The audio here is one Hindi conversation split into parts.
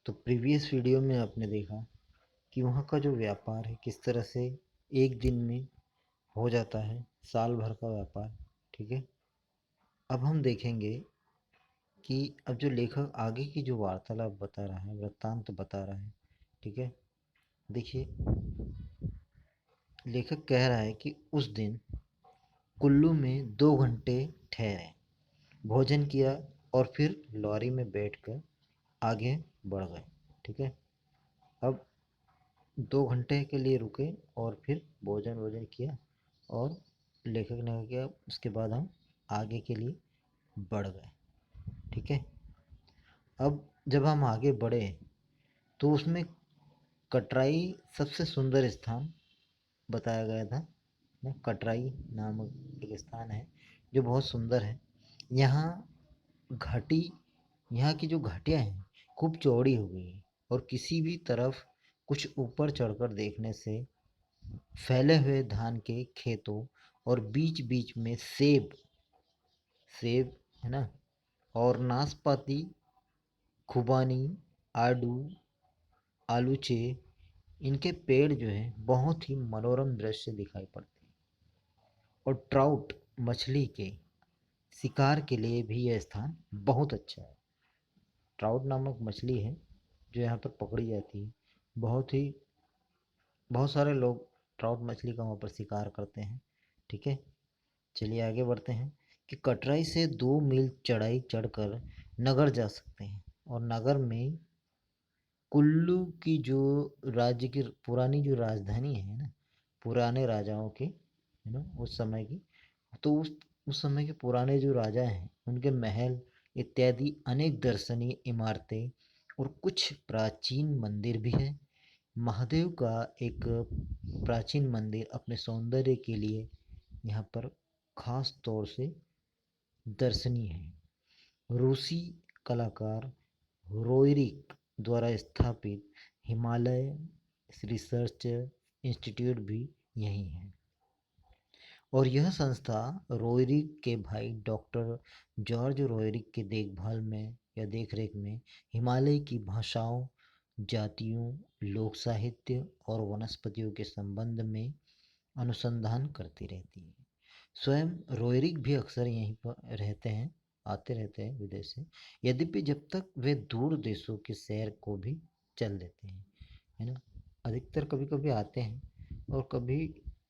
तो प्रीवियस वीडियो में आपने देखा कि वहाँ का जो व्यापार है किस तरह से एक दिन में हो जाता है, साल भर का व्यापार। ठीक है। अब हम देखेंगे कि अब जो लेखक आगे की जो वार्तालाप बता रहा है, वृत्तांत बता रहा है। ठीक है। देखिए, लेखक कह रहा है कि उस दिन कुल्लू में 2 घंटे ठहरे, भोजन किया और फिर लॉरी में बैठकर आगे बढ़ गए। ठीक है। अब 2 घंटे के लिए रुके और फिर भोजन वोजन किया और लेखक ने कहा कि उसके बाद हम आगे के लिए बढ़ गए। ठीक है। अब जब हम आगे बढ़े तो उसमें कटराई सबसे सुंदर स्थान बताया गया था ना। कटराई नामक एक स्थान है जो बहुत सुंदर है। यहाँ घाटी, यहाँ की जो घाटियाँ हैं खूब चौड़ी हो गई है और किसी भी तरफ कुछ ऊपर चढ़कर देखने से फैले हुए धान के खेतों और बीच बीच में सेब, सेब है ना, और नाशपाती, खुबानी, आड़ू, आलूचे, इनके पेड़ जो हैं बहुत ही मनोरम दृश्य दिखाई पड़ते हैं। और ट्राउट मछली के शिकार के लिए भी यह स्थान बहुत अच्छा है। ट्राउट नामक मछली है जो यहाँ पर पकड़ी जाती है। बहुत ही बहुत सारे लोग ट्राउट मछली का वहाँ पर शिकार करते हैं। ठीक है। चलिए आगे बढ़ते हैं कि कटराई से 2 मील चढ़ाई चढ़कर नगर जा सकते हैं और नगर में कुल्लू की जो राज्य की पुरानी जो राजधानी है ना, पुराने राजाओं की, है ना, उस समय की, तो उस समय के पुराने जो राजा हैं उनके महल इत्यादि अनेक दर्शनीय इमारतें और कुछ प्राचीन मंदिर भी हैं। महादेव का एक प्राचीन मंदिर अपने सौंदर्य के लिए यहाँ पर खास तौर से दर्शनीय है। रूसी कलाकार रोइरिक द्वारा स्थापित हिमालय रिसर्च इंस्टीट्यूट भी यही है। और यह संस्था रोइरिक के भाई डॉक्टर जॉर्ज रोइरिक के देखभाल में या देखरेख में हिमालय की भाषाओं, जातियों, लोक साहित्य और वनस्पतियों के संबंध में अनुसंधान करती रहती है। स्वयं रोइरिक भी अक्सर यहीं पर रहते हैं, आते रहते हैं विदेश से, यद्यपि जब तक वे दूर देशों के सैर को भी चल देते हैं, है ना। अधिकतर कभी कभी आते हैं और कभी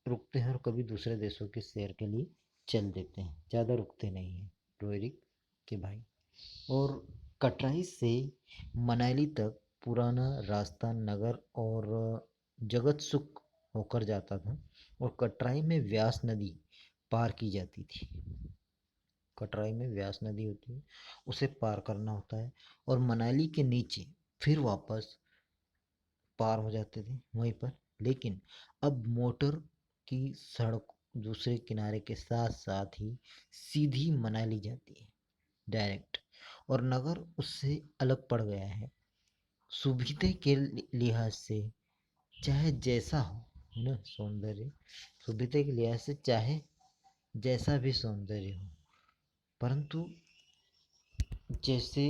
रुकते हैं और कभी दूसरे देशों के सैर के लिए चल देते हैं, ज़्यादा रुकते नहीं हैं रोइरिक के भाई। और कटराई से मनाली तक पुराना रास्ता नगर और जगत सुख होकर जाता था और कटराई में व्यास नदी पार की जाती थी। कटराई में व्यास नदी होती है, उसे पार करना होता है और मनाली के नीचे फिर वापस पार हो जाते थे वहीं पर। लेकिन अब मोटर की सड़क दूसरे किनारे के साथ साथ ही सीधी मनाली जाती है डायरेक्ट, और नगर उससे अलग पड़ गया है। सुविधा के लिहाज से चाहे जैसा हो, है ना, सौंदर्य, सुविधा के लिहाज से चाहे जैसा भी सौंदर्य हो, परंतु जैसे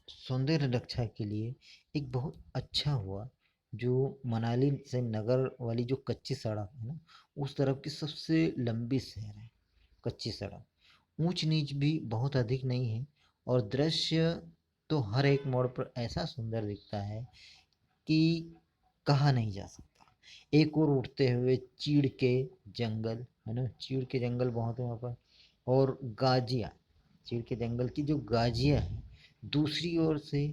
सौंदर्य रक्षा के लिए एक बहुत अच्छा हुआ जो मनाली से नगर वाली जो कच्ची सड़क है ना, उस तरफ की सबसे लंबी शहर है कच्ची सड़क। ऊंच नीच भी बहुत अधिक नहीं है और दृश्य तो हर एक मोड़ पर ऐसा सुंदर दिखता है कि कहा नहीं जा सकता। एक और उठते हुए चीड़ के जंगल, है ना, चीड़ के जंगल बहुत है वहाँ पर, और गाजिया, चीड़ के जंगल की जो गाजिया है, दूसरी ओर से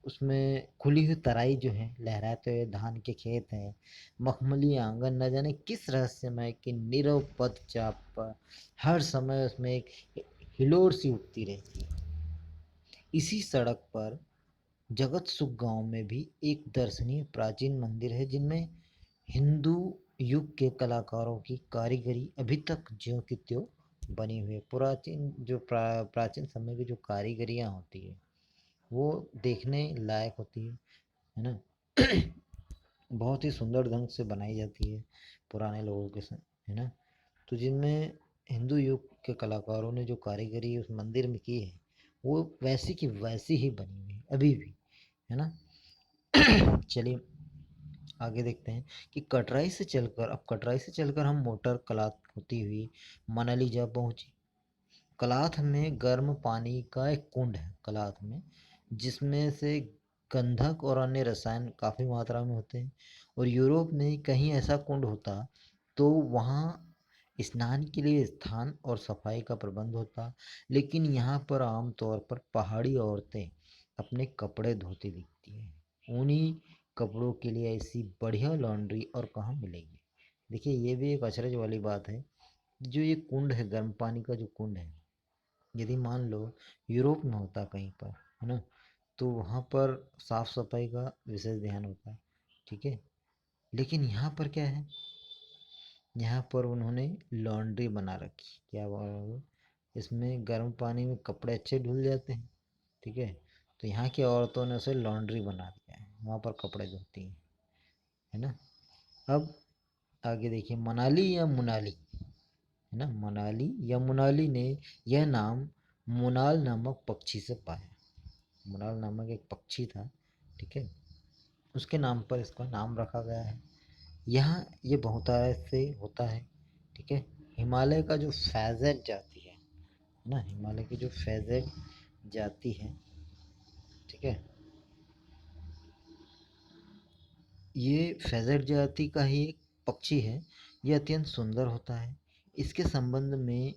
उसमें खुली हुई तराई जो है, लहराते हुए धान के खेत हैं, मखमली आंगन, न जाने किस रहस्यमय की नीरव पदचाप पर हर समय उसमें एक हिलोर सी उठती रहती है। इसी सड़क पर जगत सुख गांव में भी एक दर्शनीय प्राचीन मंदिर है जिनमें हिंदू युग के कलाकारों की कारीगरी अभी तक ज्यों की त्यों बनी हुई है। प्राचीन जो प्राचीन समय की जो कारीगरियाँ होती है वो देखने लायक होती है ना। बहुत ही सुंदर ढंग से बनाई जाती है पुराने लोगों के संग, है ना। तो जिनमें हिंदू युग के कलाकारों ने जो कारीगरी उस मंदिर में की है वो वैसी की वैसी ही बनी हुई है अभी भी, है ना। चलिए आगे देखते हैं कि कटराई से चलकर हम मोटर कलात होती हुई मनाली जा पहुंचे। कलाथ में गर्म पानी का एक कुंड है कलाथ में, जिसमें से गंधक और अन्य रसायन काफ़ी मात्रा में होते हैं। और यूरोप में कहीं ऐसा कुंड होता तो वहाँ स्नान के लिए स्थान और सफाई का प्रबंध होता, लेकिन यहाँ पर आमतौर पर पहाड़ी औरतें अपने कपड़े धोती दिखती हैं। उन्हीं कपड़ों के लिए ऐसी बढ़िया लॉन्ड्री और कहाँ मिलेगी। देखिए ये भी एक अचरज वाली बात है। जो ये कुंड है, गर्म पानी का जो कुंड है, यदि मान लो यूरोप में होता कहीं पर, है ना, तो वहाँ पर साफ सफाई का विशेष ध्यान होता, ठीक है। लेकिन यहाँ पर क्या है, यहाँ पर उन्होंने लॉन्ड्री बना रखी, क्या बोल, इसमें गर्म पानी में कपड़े अच्छे धुल जाते हैं, ठीक है। तो यहाँ की औरतों ने उसे लॉन्ड्री बना दिया है, वहाँ पर कपड़े धोती हैं, है ना। अब आगे देखिए, मनाली या मुनाली, है ना, मनाली या मुनाली ने यह नाम मुनाल नामक पक्षी से पाया। मुनाल नामक एक पक्षी था, ठीक है, उसके नाम पर इसका नाम रखा गया है। यहाँ ये बहुतायत से होता है, ठीक है। हिमालय का जो फैज़ेट जाति है ना, हिमालय की जो फैज़ेट जाति है, ठीक है, ये फैज़ेट जाति का ही एक पक्षी है। ये अत्यंत सुंदर होता है। इसके संबंध में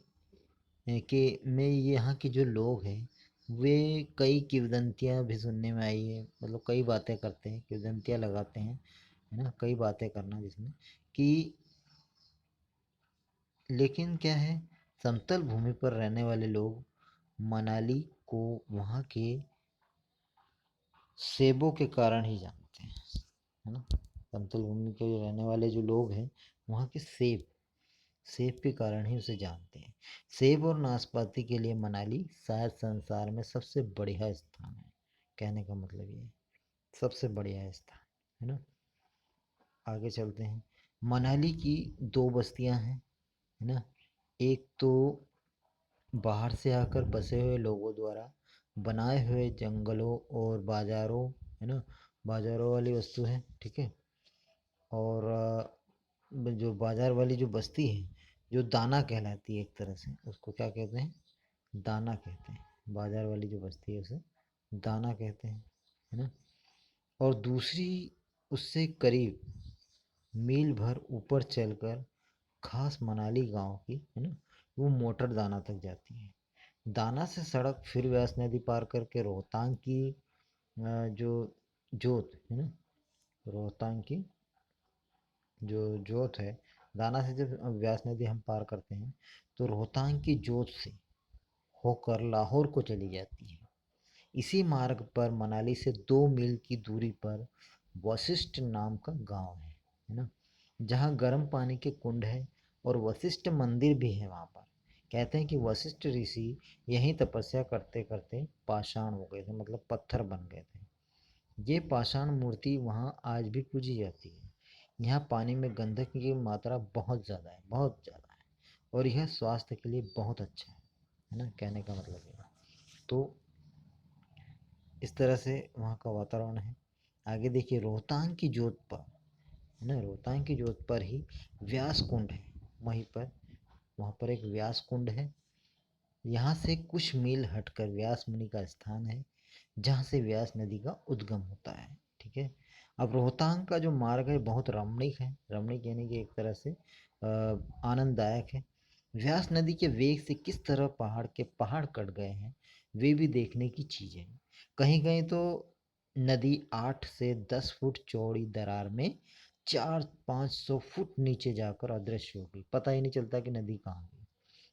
में ये यहाँ के जो लोग हैं वे कई किंवदंतियाँ भी सुनने में आई है, मतलब कई बातें करते हैं, किंवदंतियाँ लगाते हैं, है ना, कई बातें करना जिसमें कि, लेकिन क्या है, समतल भूमि पर रहने वाले लोग मनाली को वहाँ के सेबों के कारण ही जानते हैं, है ना। समतल भूमि के रहने वाले जो लोग हैं वहाँ के सेब सेब के कारण ही उसे जानते हैं। सेब और नाशपाती के लिए मनाली शायद संसार में सबसे बढ़िया स्थान है। कहने का मतलब ये है, सबसे बढ़िया स्थान, है ना। आगे चलते हैं। मनाली की दो बस्तियां हैं, है ना। एक तो बाहर से आकर बसे हुए लोगों द्वारा बनाए हुए जंगलों और बाजारों, है ना, बाजारों वाली वस्तु है, ठीक है। और जो बाजार वाली जो बस्ती है, जो दाना कहलाती है, एक तरह से उसको क्या कहते हैं, दाना कहते हैं। बाजार वाली जो बस्ती है उसे दाना कहते हैं, है ना। और दूसरी उससे करीब मील भर ऊपर चलकर खास मनाली गांव की, है ना, वो मोटर दाना तक जाती है। दाना से सड़क फिर व्यास नदी पार करके रोहतांग की जो जोत है ना, रोहतांग की जो जोत है, दाना से जब व्यास नदी हम पार करते हैं तो रोहतांग की जोत से होकर लाहौर को चली जाती है। इसी मार्ग पर मनाली से 2 मील की दूरी पर वशिष्ठ नाम का गांव है ना, जहाँ गर्म पानी के कुंड है और वशिष्ठ मंदिर भी है वहाँ पर। कहते हैं कि वशिष्ठ ऋषि यहीं तपस्या करते करते पाषाण हो गए थे, मतलब पत्थर बन गए थे। ये पाषाण मूर्ति वहाँ आज भी पूजी जाती है। यहाँ पानी में गंधक की मात्रा बहुत ज़्यादा है, बहुत ज़्यादा है, और यह स्वास्थ्य के लिए बहुत अच्छा है ना, कहने का मतलब ये। तो इस तरह से वहाँ का वातावरण है। आगे देखिए, रोहतांग की जोत पर, है ना, रोहतांग की जोत पर ही व्यास कुंड है। वहीं पर वहाँ पर एक व्यास कुंड है। यहाँ से कुछ मील हटकर व्यास मुनि का स्थान है, जहाँ से व्यास नदी का उद्गम होता है, ठीक है। अब रोहतांग का जो मार्ग है बहुत रमणीक है, रमणीक यानी कि एक तरह से आनंददायक है। व्यास नदी के वेग से किस तरह पहाड़ के पहाड़ कट गए हैं वे भी देखने की चीज़ है। कहीं कहीं तो नदी 8 से 10 फुट चौड़ी दरार में 400-500 फुट नीचे जाकर अदृश्य हो गई, पता ही नहीं चलता कि नदी कहाँ गई।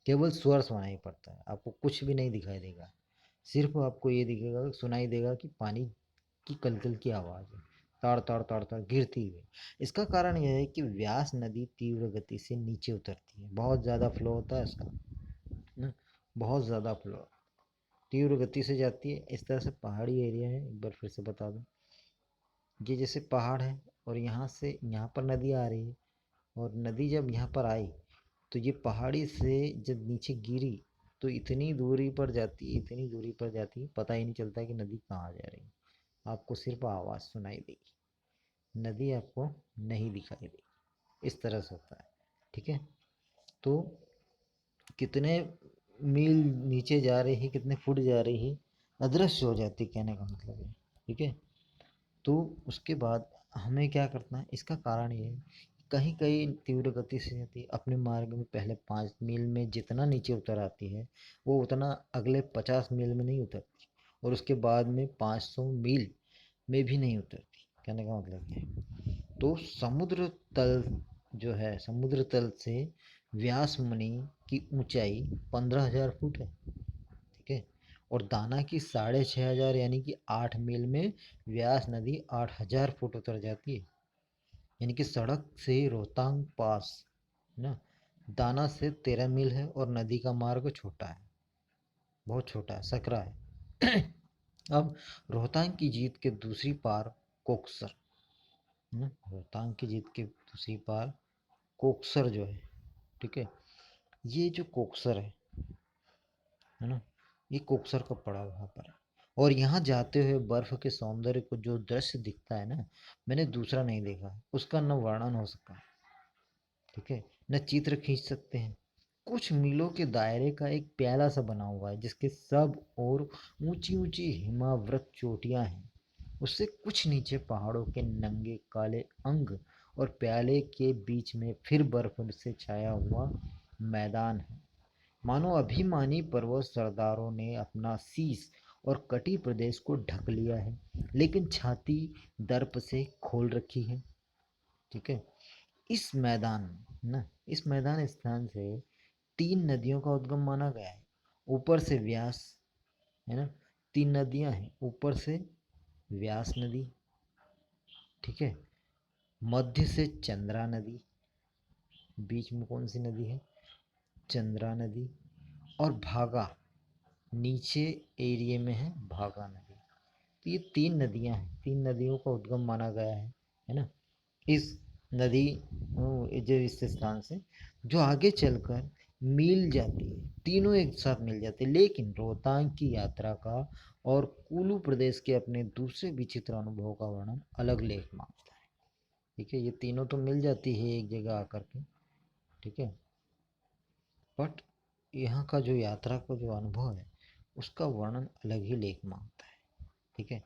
केवल स्वर सुनाई पड़ता है, आपको कुछ भी नहीं दिखाई देगा, सिर्फ आपको ये दिखेगा, सुनाई देगा कि पानी की कलकल की आवाज़ है, ताड़ ताड़ ताड़ ताड़ गिरती हुई। इसका कारण यह है कि व्यास नदी तीव्र गति से नीचे उतरती है, बहुत ज़्यादा फ्लो होता है इसका ना, बहुत ज़्यादा फ्लो, तीव्र गति से जाती है। इस तरह से पहाड़ी एरिया है, एक बार फिर से बता दूं, ये जैसे पहाड़ है और यहाँ से यहाँ पर नदी आ रही है, और नदी जब यहाँ पर आई तो ये पहाड़ी से जब नीचे गिरी तो इतनी दूरी पर जाती है, इतनी दूरी पर जाती है, पता ही नहीं चलता कि नदी कहाँ जा रही है। आपको सिर्फ आवाज़ सुनाई देगी, नदी आपको नहीं दिखाई देगी। इस तरह से होता है, ठीक है। तो कितने मील नीचे जा रही है, कितने फुट जा रही है, अदृश्य हो जाती, कहने का मतलब है, ठीक है। तो उसके बाद हमें क्या करना है, इसका कारण ये है, कहीं कहीं तीव्र गति से जाती है अपने मार्ग में, पहले 5 मील में जितना नीचे उतर आती है वो उतना अगले 50 मील में नहीं उतरती, और उसके बाद में 500 मील में भी नहीं उतरती, कहने का मतलब ये है। तो समुद्र तल जो है, समुद्र तल से व्यास मुनि की ऊंचाई 15,000 फुट है, ठीक है। और दाना की 6,500 यानी कि 8 मील में व्यास नदी 8,000 फुट उतर जाती है। यानी कि सड़क से रोहतांग पास ना, दाना से 13 मील है, और नदी का मार्ग छोटा है, बहुत छोटा है, सकरा है। अब रोहतांग की जीत के दूसरी पार कोकसर, रोहतांग की जीत के दूसरी पार कोकसर जो है, ठीक है। ये जो कोकसर है ना, ये कोकसर का पड़ा वहाँ पर है। और यहाँ जाते हुए बर्फ के सौंदर्य को जो दृश्य दिखता है ना, मैंने दूसरा नहीं देखा, उसका न वर्णन हो सका, ठीक है, न चित्र खींच सकते हैं। कुछ मीलों के दायरे का एक प्याला सा बना हुआ है, जिसके सब और ऊंची ऊंची हिमावृत चोटियां हैं। उससे कुछ नीचे पहाड़ों के नंगे काले अंग, और प्याले के बीच में फिर बर्फ से छाया हुआ मैदान है। मानो अभिमानी पर्वत सरदारों ने अपना शीश और कटी प्रदेश को ढक लिया है, लेकिन छाती दर्प से खोल रखी है, ठीक है। इस मैदान ना, इस मैदान स्थान से 3 नदियों का उद्गम माना गया है। ऊपर से व्यास है ना, 3 नदियां हैं, ऊपर से व्यास नदी, ठीक है, मध्य से चंद्रा नदी, बीच में कौन सी नदी है, चंद्रा नदी, और भागा नीचे एरिया में है भागा नदी। तो ये 3 नदियां हैं, 3 नदियों का उद्गम माना गया है ना, इस नदी जो इस स्थान से, जो आगे चलकर मिल जाती है, तीनों एक साथ मिल जाती है। लेकिन रोहतांग की यात्रा का और कुलू प्रदेश के अपने दूसरे विचित्र अनुभव का वर्णन अलग लेख मांगता है, ठीक है। ये तीनों तो मिल जाती है एक जगह आकर के, ठीक है, बट यहाँ का जो यात्रा का जो अनुभव है उसका वर्णन अलग ही लेख मांगता है, ठीक है।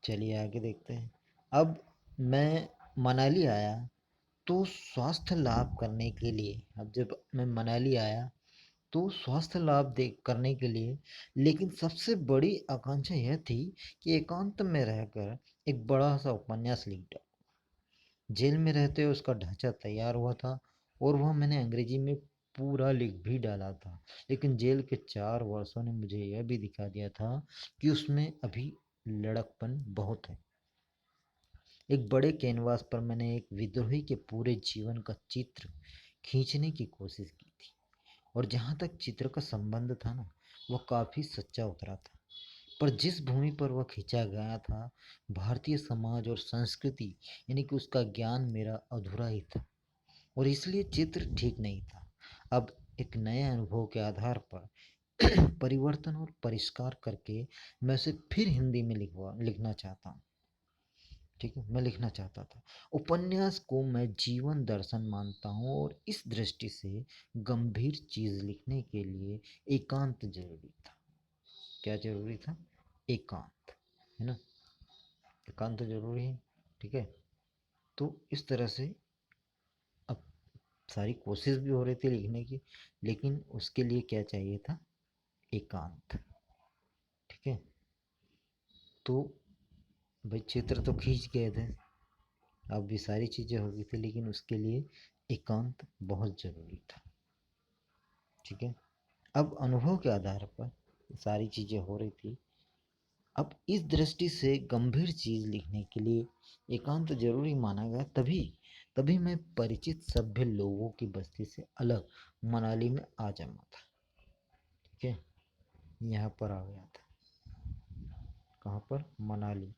चलिए आगे देखते हैं। अब मैं मनाली आया तो स्वास्थ्य लाभ करने के लिए, अब जब मैं मनाली आया तो स्वास्थ्य लाभ देख करने के लिए, लेकिन सबसे बड़ी आकांक्षा यह थी कि एकांत में रहकर एक बड़ा सा उपन्यास लिख डाऊं। जेल में रहते हुए उसका ढांचा तैयार हुआ था, और वह मैंने अंग्रेजी में पूरा लिख भी डाला था। लेकिन जेल के 4 वर्षों ने मुझे यह भी दिखा दिया था कि उसमें अभी लड़कपन बहुत है। एक बड़े कैनवास पर मैंने एक विद्रोही के पूरे जीवन का चित्र खींचने की कोशिश की थी, और जहाँ तक चित्र का संबंध था ना, वह काफ़ी सच्चा उतरा था। पर जिस भूमि पर वह खींचा गया था, भारतीय समाज और संस्कृति यानी कि उसका ज्ञान मेरा अधूरा ही था, और इसलिए चित्र ठीक नहीं था। अब एक नए अनुभव के आधार पर परिवर्तन और परिष्कार करके मैं उसे फिर हिंदी में लिखना चाहता हूँ, ठीक है, मैं लिखना चाहता था। उपन्यास को मैं जीवन दर्शन मानता हूँ, और इस दृष्टि से गंभीर चीज लिखने के लिए एकांत जरूरी था। क्या जरूरी था, एकांत, है ना, एकांत जरूरी है, ठीक है। तो इस तरह से अब सारी कोशिश भी हो रही थी लिखने की, लेकिन उसके लिए क्या चाहिए था, एकांत, ठीक है। तो भाई चित्र तो खींच गए थे, अब भी सारी चीज़ें हो गई थी, लेकिन उसके लिए एकांत बहुत ज़रूरी था, ठीक है। अब अनुभव के आधार पर सारी चीज़ें हो रही थी। अब इस दृष्टि से गंभीर चीज़ लिखने के लिए एकांत जरूरी माना गया, तभी तभी मैं परिचित सभ्य लोगों की बस्ती से अलग मनाली में आ जमा था, ठीक है, यहाँ पर आ गया था। कहाँ पर, मनाली,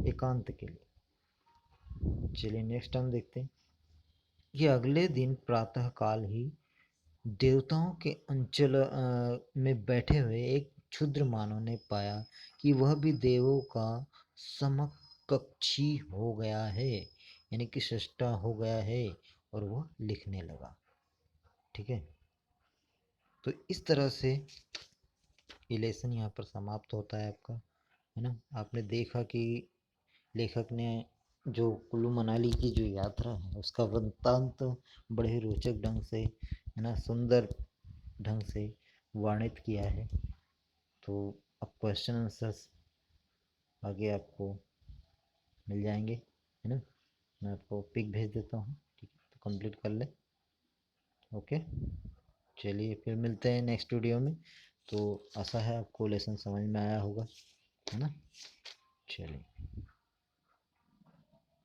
एकांत के लिए। चलिए नेक्स्ट टाइम देखते हैं कि अगले दिन प्रातः काल ही देवताओं के अंचल में बैठे हुए एक क्षुद्र मानव ने पाया कि वह भी देवों का समकक्षी हो गया है, यानी कि सृष्टा हो गया है, और वह लिखने लगा। ठीक है, तो इस तरह से ये लेसन यहाँ पर समाप्त होता है आपका, है ना। आपने देखा कि लेखक ने जो कुल्लू मनाली की जो यात्रा है उसका वृत्तांत बड़े ही रोचक ढंग से, है ना, सुंदर ढंग से वर्णित किया है। तो अब क्वेश्चन आंसर्स आगे आपको मिल जाएंगे, है ना। मैं आपको पिक भेज देता हूँ, ठीक है, तो कंप्लीट कर ले। ओके, चलिए फिर मिलते हैं नेक्स्ट वीडियो में। तो आशा है आपको लेसन समझ में आया होगा, है ना। चलिए।